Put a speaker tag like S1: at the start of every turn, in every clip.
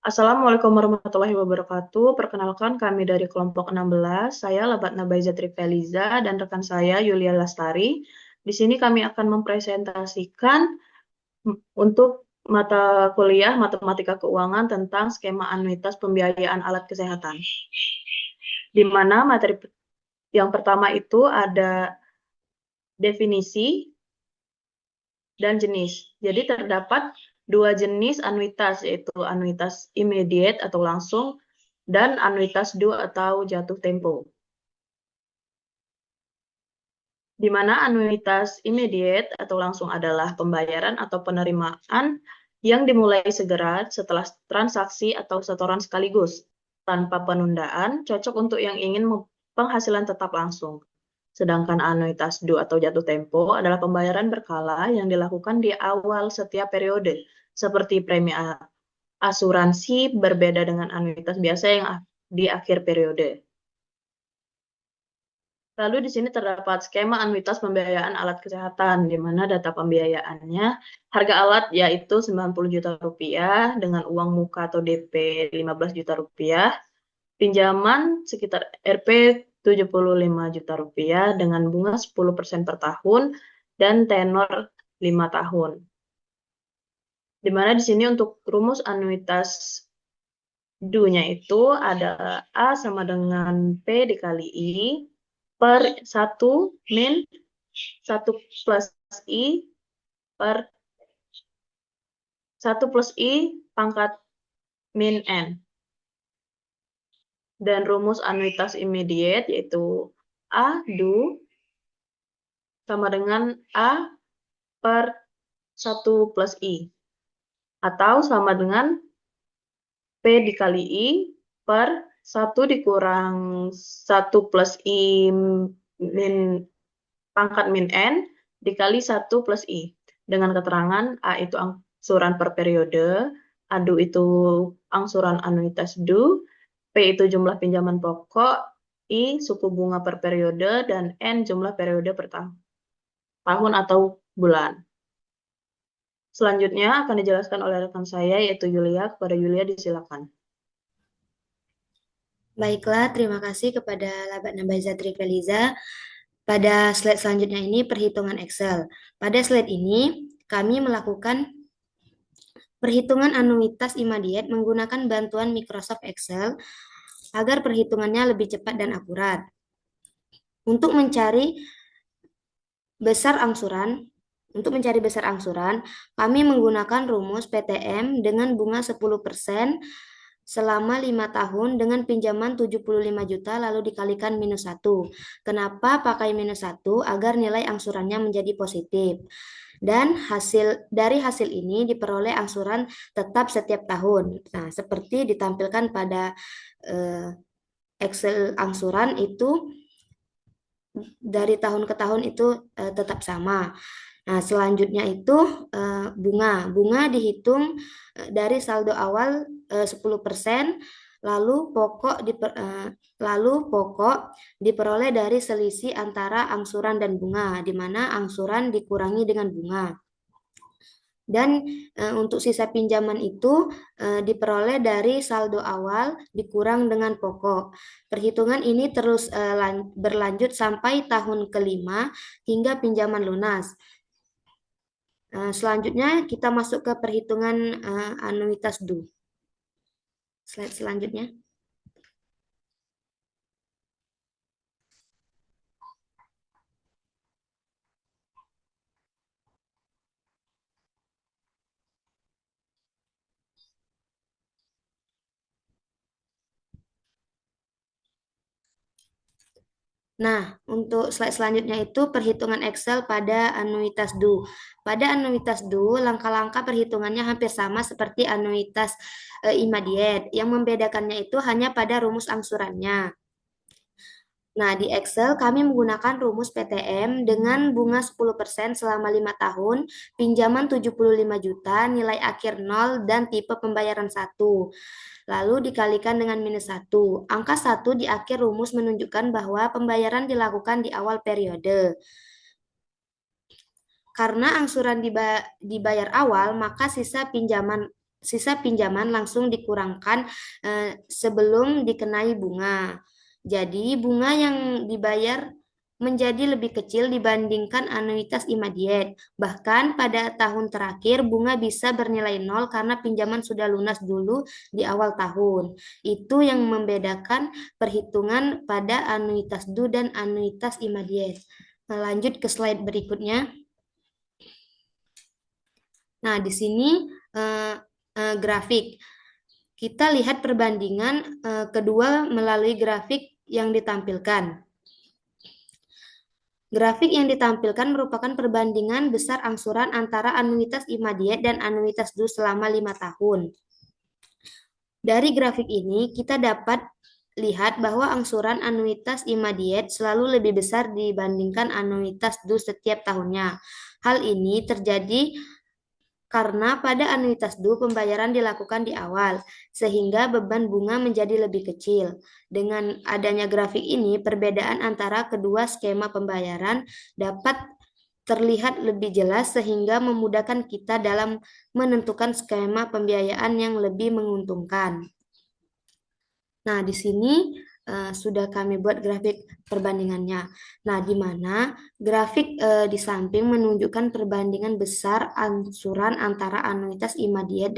S1: Assalamualaikum warahmatullahi wabarakatuh. Perkenalkan kami dari kelompok 16. Saya Labatna Baizatri Feliza dan rekan saya Yulia Lastari. Di sini kami akan mempresentasikan untuk mata kuliah Matematika Keuangan tentang skema anuitas pembiayaan alat kesehatan. Di mana materi yang pertama itu ada definisi dan jenis. Jadi terdapat dua jenis anuitas, yaitu anuitas immediate atau langsung dan anuitas due atau jatuh tempo. Di mana anuitas immediate atau langsung adalah pembayaran atau penerimaan yang dimulai segera setelah transaksi atau setoran sekaligus, tanpa penundaan, cocok untuk yang ingin penghasilan tetap langsung. Sedangkan anuitas due atau jatuh tempo adalah pembayaran berkala yang dilakukan di awal setiap periode, seperti premi asuransi berbeda dengan anuitas biasa yang di akhir periode. Lalu di sini terdapat skema anuitas pembiayaan alat kesehatan, di mana data pembiayaannya, harga alat yaitu 90 juta rupiah dengan uang muka atau DP 15 juta rupiah, pinjaman sekitar Rp 75 juta rupiah dengan bunga 10% per tahun dan tenor 5 tahun. Di mana di sini untuk rumus anuitas due-nya itu ada A sama dengan P dikali I per 1 min 1 plus I per 1 plus I pangkat min N. Dan rumus anuitas immediate yaitu A due sama dengan A per 1 plus I. Atau sama dengan P dikali I per 1 dikurang 1 plus I min pangkat min N dikali 1 plus I. Dengan keterangan A itu angsuran per periode, A due itu angsuran anuitas due, P itu jumlah pinjaman pokok, I suku bunga per periode, dan N jumlah periode per tahun atau bulan. Selanjutnya akan dijelaskan oleh rekan saya yaitu Yulia. Kepada Yulia disilakan.
S2: Baiklah, terima kasih kepada Labatna Baizatri Feliza. Pada slide selanjutnya ini perhitungan Excel. Pada slide ini kami melakukan perhitungan anuitas immediate menggunakan bantuan Microsoft Excel agar perhitungannya lebih cepat dan akurat. Untuk mencari besar angsuran, kami menggunakan rumus PTM dengan bunga 10% selama 5 tahun dengan pinjaman 75 juta lalu dikalikan minus 1. Kenapa pakai minus 1? Agar nilai angsurannya menjadi positif. Dan dari hasil ini diperoleh angsuran tetap setiap tahun. Nah, seperti ditampilkan pada Excel angsuran itu dari tahun ke tahun itu tetap sama. Nah, selanjutnya itu bunga. Bunga dihitung dari saldo awal 10%, lalu pokok diperoleh dari selisih antara angsuran dan bunga, di mana angsuran dikurangi dengan bunga. Dan untuk sisa pinjaman itu diperoleh dari saldo awal dikurang dengan pokok. Perhitungan ini terus berlanjut sampai tahun kelima hingga pinjaman lunas. Selanjutnya kita masuk ke perhitungan anuitas due. Slide selanjutnya. Nah, untuk slide selanjutnya itu perhitungan Excel pada anuitas due. Pada anuitas due, langkah-langkah perhitungannya hampir sama seperti anuitas immediate. Yang membedakannya itu hanya pada rumus angsurannya. Nah, di Excel kami menggunakan rumus PTM dengan bunga 10% selama 5 tahun, pinjaman 75 juta, nilai akhir 0, dan tipe pembayaran 1. Lalu dikalikan dengan minus 1. Angka 1 di akhir rumus menunjukkan bahwa pembayaran dilakukan di awal periode. Karena angsuran dibayar awal, maka sisa pinjaman sisa pinjaman langsung dikurangkan sebelum dikenai bunga. Jadi bunga yang dibayar menjadi lebih kecil dibandingkan anuitas immediate. Bahkan pada tahun terakhir bunga bisa bernilai nol karena pinjaman sudah lunas dulu di awal tahun. Itu yang membedakan perhitungan pada anuitas due dan anuitas immediate. Nah, lanjut ke slide berikutnya. Nah, di sini eh, grafik. Kita lihat perbandingan kedua melalui grafik yang ditampilkan. Grafik yang ditampilkan merupakan perbandingan besar angsuran antara anuitas immediate dan anuitas due selama 5 tahun. Dari grafik ini, kita dapat lihat bahwa angsuran anuitas immediate selalu lebih besar dibandingkan anuitas due setiap tahunnya. Hal ini terjadi karena pada anuitas due pembayaran dilakukan di awal, sehingga beban bunga menjadi lebih kecil. Dengan adanya grafik ini, perbedaan antara kedua skema pembayaran dapat terlihat lebih jelas sehingga memudahkan kita dalam menentukan skema pembiayaan yang lebih menguntungkan. Nah, di sini sudah kami buat grafik perbandingannya. Nah, di mana grafik di samping menunjukkan perbandingan besar angsuran antara anuitas immediate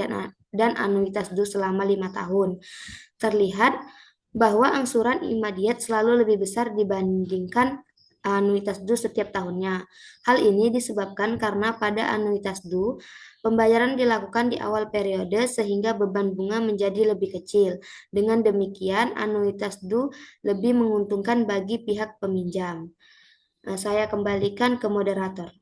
S2: dan anuitas due selama 5 tahun. Terlihat bahwa angsuran immediate selalu lebih besar dibandingkan anuitas due setiap tahunnya. Hal ini disebabkan karena pada anuitas due pembayaran dilakukan di awal periode sehingga beban bunga menjadi lebih kecil. Dengan demikian, anuitas due lebih menguntungkan bagi pihak peminjam. Nah, saya kembalikan ke moderator.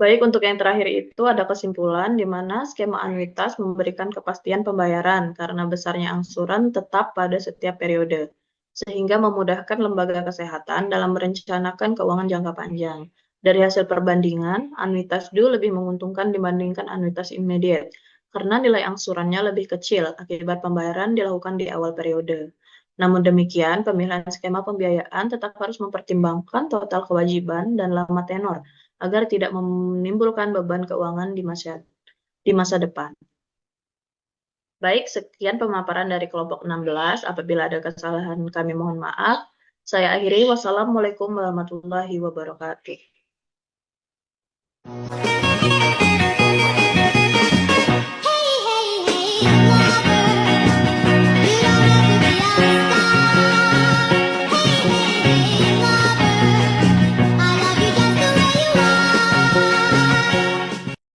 S1: Baik, untuk yang terakhir itu ada kesimpulan di mana skema anuitas memberikan kepastian pembayaran karena besarnya angsuran tetap pada setiap periode, sehingga memudahkan lembaga kesehatan dalam merencanakan keuangan jangka panjang. Dari hasil perbandingan, anuitas due lebih menguntungkan dibandingkan anuitas immediate karena nilai angsurannya lebih kecil akibat pembayaran dilakukan di awal periode. Namun demikian, pemilihan skema pembiayaan tetap harus mempertimbangkan total kewajiban dan lama tenor agar tidak menimbulkan beban keuangan di masa depan. Baik, sekian pemaparan dari kelompok 16. Apabila ada kesalahan kami mohon maaf. Saya akhiri. Wassalamualaikum warahmatullahi wabarakatuh.